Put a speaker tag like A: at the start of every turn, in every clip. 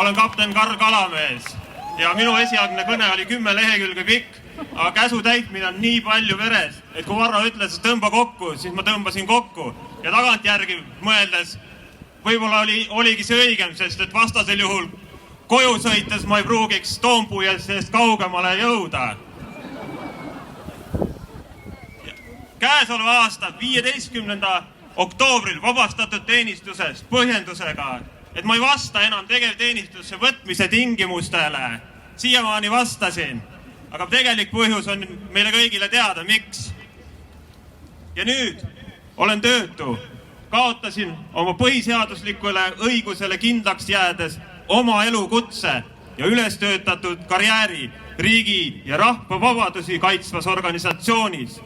A: olen kapten Karl Kalamees ja minu esialgne kõne oli 10 lehekülge pikk, aga käsu täitmine on nii palju veres, et kui Varro ütles, et tõmba kokku, siis ma tõmbasin kokku ja tagantjärgi mõeldes võib-olla oligi see õigem, sest et vastasel juhul koju sõites ma ei pruugiks Toompuiest kaugemale jõuda. Käesoleva aasta 15. oktoobril vabastatud teenistusest põhjendusega, et ma ei vasta enam tegevteenistusse võtmise tingimustele. Siiamaani vastasin, aga tegelik põhjus on meile kõigile teada, miks. Ja nüüd olen töötu, kaotasin oma põhiseaduslikule õigusele kindlaks jäädes oma elukutse ja üles töötatud karjääri riigi ja rahva vabadusi kaitsvas organisatsioonis.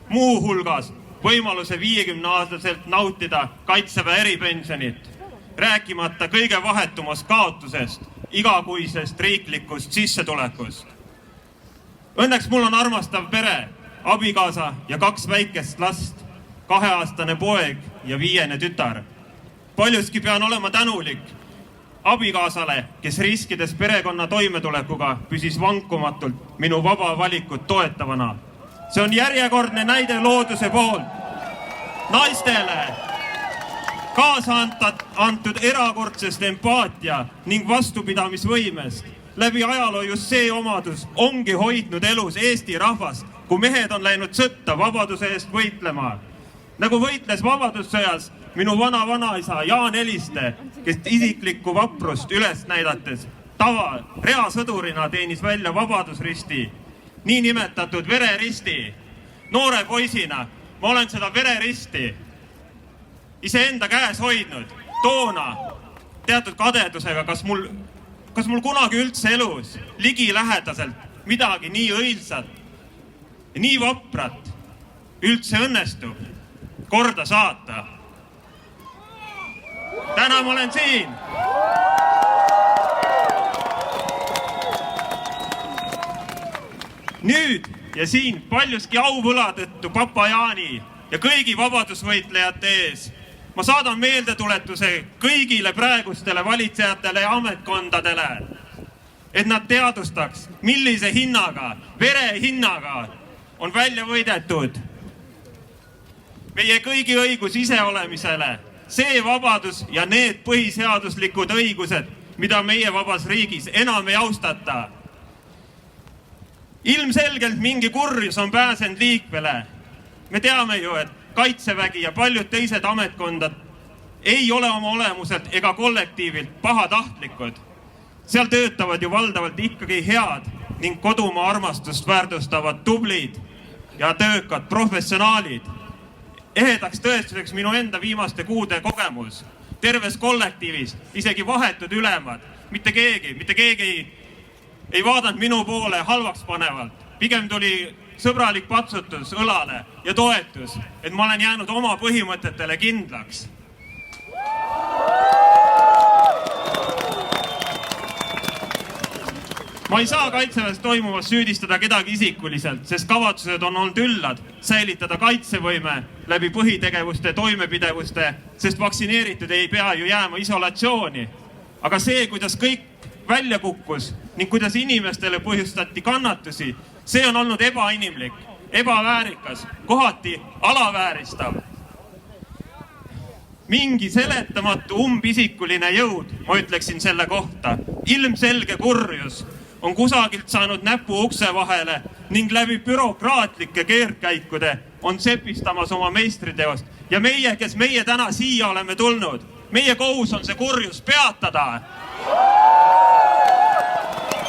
A: Muu hulgas võimaluse 50-aastaselt nautida Kaitseväe eripensionit, rääkimata kõige vahetumast kaotusest, igakuisest riiklikust sissetulekust. Õnneks mul on armastav pere, abikaasa ja 2 väikest last, 2-aastane poeg ja 5. tütar. Paljuski pean olema tänulik abikaasale, kes riskides perekonna toimetulekuga püsis vankumatult minu vaba valikut toetavana. See on järjekordne näide looduse poolt naistele kaasa antud erakordsest empaatia ning vastupidamisvõimest. Läbi ajaloo just see omadus ongi hoidnud elus Eesti rahvast, kui mehed on läinud sõtta vabaduse eest võitlema. Nagu võitles vabadussõjas minu vana-vanaisa Jaan Eliste, kes isiklikku vaprust üles näidates reasõdurina teenis välja vabadusristi, nii nimetatud vereristi. Noore poisina ma olen seda vereristi iseenda käes hoidnud. Toona teatud kadedusega, kas mul kunagi üldse elus ligilähedaselt midagi nii õilsat ja nii vaprat üldse õnnestub korda saata. Täna ma olen siin. Nüüd ja siin paljuski auvõla tõttu Papa Jaani ja kõigi vabadusvõitlejate ees ma saadan meeldetuletuse kõigile praegustele valitsejatele ja ametkondadele, et nad teadvustaks, millise hinnaga, vere hinnaga on välja võidetud meie kõigi õigus iseolemisele, see vabadus ja need põhiseaduslikud õigused, mida meie vabas riigis enam ei austata. Ilmselgelt mingi kurjus on pääsenud liikvele. Me teame ju, et Kaitsevägi ja paljud teised ametkondad ei ole oma olemuselt ega kollektiivilt pahatahtlikud. Seal töötavad ju valdavalt ikkagi head ning kodumaa armastust väärtustavad tublid ja töökad professionaalid. Ehedaks tõestuseks minu enda viimaste kuude kogemus. Terves kollektiivis, isegi vahetud ülemad, mitte keegi ei vaadanud minu poole halvaks panevalt. Pigem tuli sõbralik patsutus õlale ja toetus, et ma olen jäänud oma põhimõtetele kindlaks. Ma ei saa Kaitseväes toimuvas süüdistada kedagi isikuliselt, sest kavatsused on olnud üllad säilitada kaitsevõime läbi põhitegevuste toimepidevuste, sest vaktsineeritud ei pea ju jääma isolatsiooni. Aga see, kuidas kõik välja kukkus ning kuidas inimestele põhjustati kannatusi, see on olnud ebainimlik, ebaväärikas, kohati alavääristav. Mingi seletamatu umbisikuline jõud, ma ütleksin selle kohta, ilmselge kurjus on kusagilt saanud näpu ukse vahele ning läbi bürokraatlike keerdkäikude on sepistamas oma meistriteost. Ja meie, kes meie täna siia oleme tulnud, meie kohus on see kurjus peatada.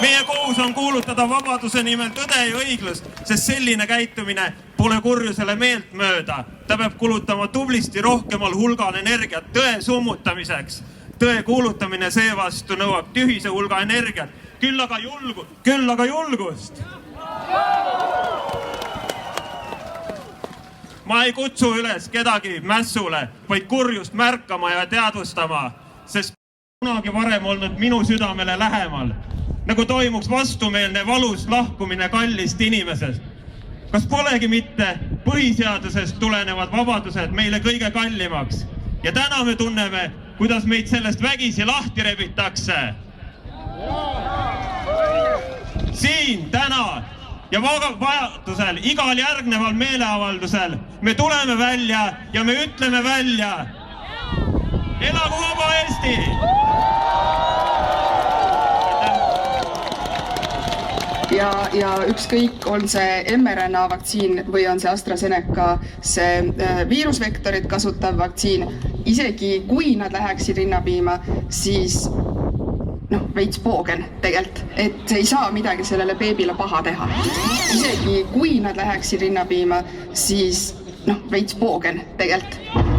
A: Meie kohus on kuulutada vabaduse nimel tõde ja õiglust, sest selline käitumine pole kurjusele meelt mööda. Ta peab kulutama tublisti rohkemal hulgal energiat tõe summutamiseks. Tõe kuulutamine seevastu nõuab tühise hulga energiat, küll aga julgust. Ma ei kutsu üles kedagi mässule, vaid kurjust märkama ja teadvustama, sest kunagi varem olnud minu südamele lähemal. Nagu toimuks vastumeelne valus lahkumine kallist inimesest. Kas polegi mitte põhiseadusest tulenevad vabadused meile kõige kallimaks? Ja täna me tunneme, kuidas meid sellest vägisi lahti rebitakse. Siin täna ja vajadusel igal järgneval meeleavaldusel me tuleme välja ja me ütleme välja: elagu vaba Eesti!
B: Ja ükskõik, on see mRNA vaktsiin või on see AstraZeneca, see viirusvektorit kasutav vaktsiin, isegi kui nad läheksid rinnapiima, siis veits poogen tegelikult, et ei saa midagi sellele beebile paha teha. Isegi kui nad läheksid rinnapiima, siis veits poogen tegelikult.